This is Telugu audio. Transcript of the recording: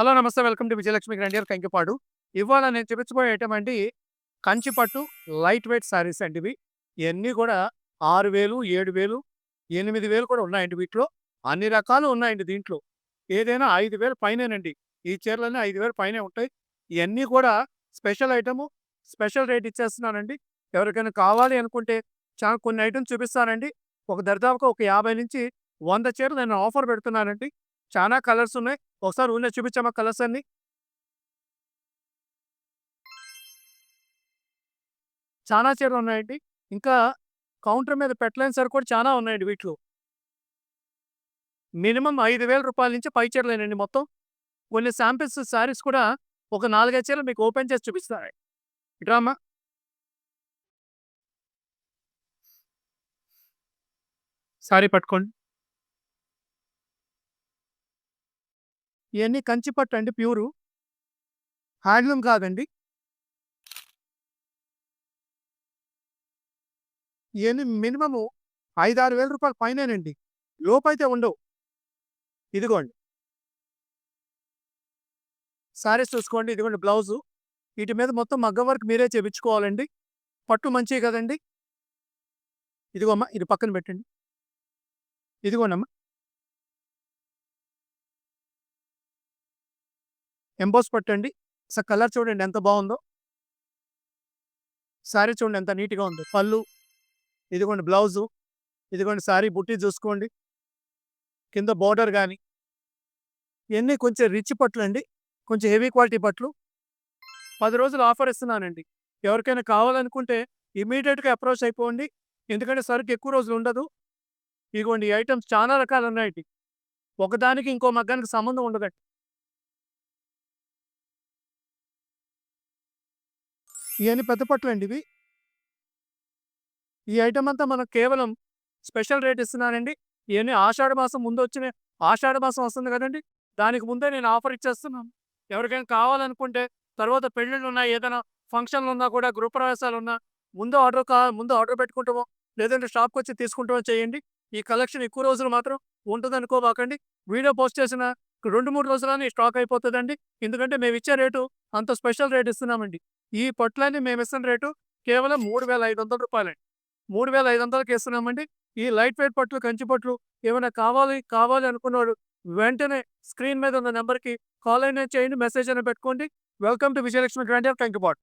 హలో! నమస్తే. Welcome to Vijayalakshmi grandeur Kankipadu. ఇవాళ నేను చూపించబోయే ఐటెమ్ అండి కంచి పట్టు లైట్ వెయిట్ శారీస్ అండి ఇవి. ఇయన్నీ కూడా 6000, 7000, 8000 కూడా ఉన్నాయండి వీటిలో. అన్ని రకాలు ఉన్నాయండి దీంట్లో. ఏదైనా 5000 పైనేనండి. ఈ చీరలన్నీ 5000 పైనే ఉంటాయి. ఇయన్నీ కూడా స్పెషల్ ఐటెము. స్పెషల్ రేట్ ఇచ్చేస్తున్నానండి. ఎవరికైనా కావాలి అనుకుంటే కొన్ని ఐటెమ్స్ చూపిస్తానండి. దరిదాపుగా ఒక 50-100 చీరలు నేను ఆఫర్ పెడుతున్నానండి. చానా కలర్స్ ఉన్నాయి. ఒకసారి ఊరినే చూపించమ్మా కలర్స్ అన్నీ. చానా చీరలున్నాయండి. ఇంకా కౌంటర్ మీద పెట్టలేని సరుకు కూడా చానా ఉన్నాయండి వీటిలో. మినిమమ్ రూ. 5000 నుంచి పై చీరలేనండి మొత్తం. కొన్ని శాంపిల్స్ శారీస్ కూడా ఒక 4, 5 చీరలు మీకు ఓపెన్ చేసి చూపిస్తా. ఇటు రామ్మా. సారీ పట్టుకోండి. ఇయన్నీ కంచి పట్టు అండి ప్యూరు. హ్యాండ్లూమ్ కాదండి. ఇయన్నీ మినిమము రూ. 5,000, 6,000 పైనేనండి. లోపైతే ఉండవు. ఇదిగోండి. శారీస్ చూసుకోండి. ఇదిగోండి బ్లౌజు. వీటి మీద మొత్తం మగ్గం వర్క్ మీరే చేపించుకోవాలండి. పట్టు మంచియి కదండీ! ఇదిగో అమ్మా ఇది పక్కన పెట్టండి. ఇదిగోండమ్మా. ఎంబోస్ పట్టండి. కలర్ చూడండి ఎంత బావుందో. శారీ చూడండి ఎంత నీట్‌గా ఉందో. పళ్ళు, ఇదిగోండి బ్లౌజు, ఇదిగోండి శారీ బుట్టి చూసుకోండి. కింద బోర్డర్ గాని, ఇయన్నీ కొంచెం రిచ్ పట్లండి. కొంచెం హెవీ క్వాలిటీ పట్లు. 10 రోజులు ఆఫర్ ఇస్తున్నానండి. ఎవరికైనా కావాలనుకుంటే ఇమ్మీడియేట్‌గా అప్రోచ్ అయిపోండి. ఎందుకంటే సరుకు ఎక్కువ రోజులు ఉండదు. ఇగోండి ఈ ఐటెమ్స్ చాలా రకాలున్నాయండి. ఒకదానికి ఇంకో మగ్గానికి సంబంధం ఉండదండి. ఇయన్నీ పెద్ద పట్లండి ఇవి. ఈ ఐటెమ్ అంతా మనకు కేవలం స్పెషల్ రేట్ ఇస్తున్నానండి. ఇయన్నీ ఆషాఢ మాసం ముందొచ్చినయి. ఆషాఢ మాసం వస్తుంది గదండీ! దానికి ముందే నేను ఆఫర్ ఇచ్చేస్తున్నాను. ఎవరికైనా కావాలనుకుంటే తర్వాత పెళ్ళిళ్ళున్నా, ఏదైనా ఫంక్షన్‌లున్నా కూడా గృహప్రవేశాలున్నా ముందు ఆర్డర్ పెట్టుకుంటామో, లేదంటే షాప్‌కొచ్చి తీసుకుంటామో చేయండి. ఈ కలెక్షన్ ఎక్కువ రోజులు మాత్రం ఉంటదనుకోబాకండి. వీడియో పోస్ట్ చేసిన 2, 3 రోజుల్లోనే ఈ స్టాక్ అయిపోతదండి. ఎందుకంటే మేమిచ్చే రేటు అంత స్పెషల్ రేట్ ఇస్తున్నామండి. ఈ పట్లన్నీ మేమిస్తున్న రేటు కేవలం రూ. 3,500. 3,500కి ఇస్తున్నామండి. ఈ లైట్ వెయిట్ పట్లు, కంచి పట్లు ఏమైనా కావాలి అనుకున్నోడు వెంటనే స్క్రీన్ మీద ఉన్న నంబర్‌కి కాల్ అయినా చేయండి, మెసేజ్ అయినా పెట్టుకోండి. Welcome to Vijayalakshmi grandeur Kankipadu.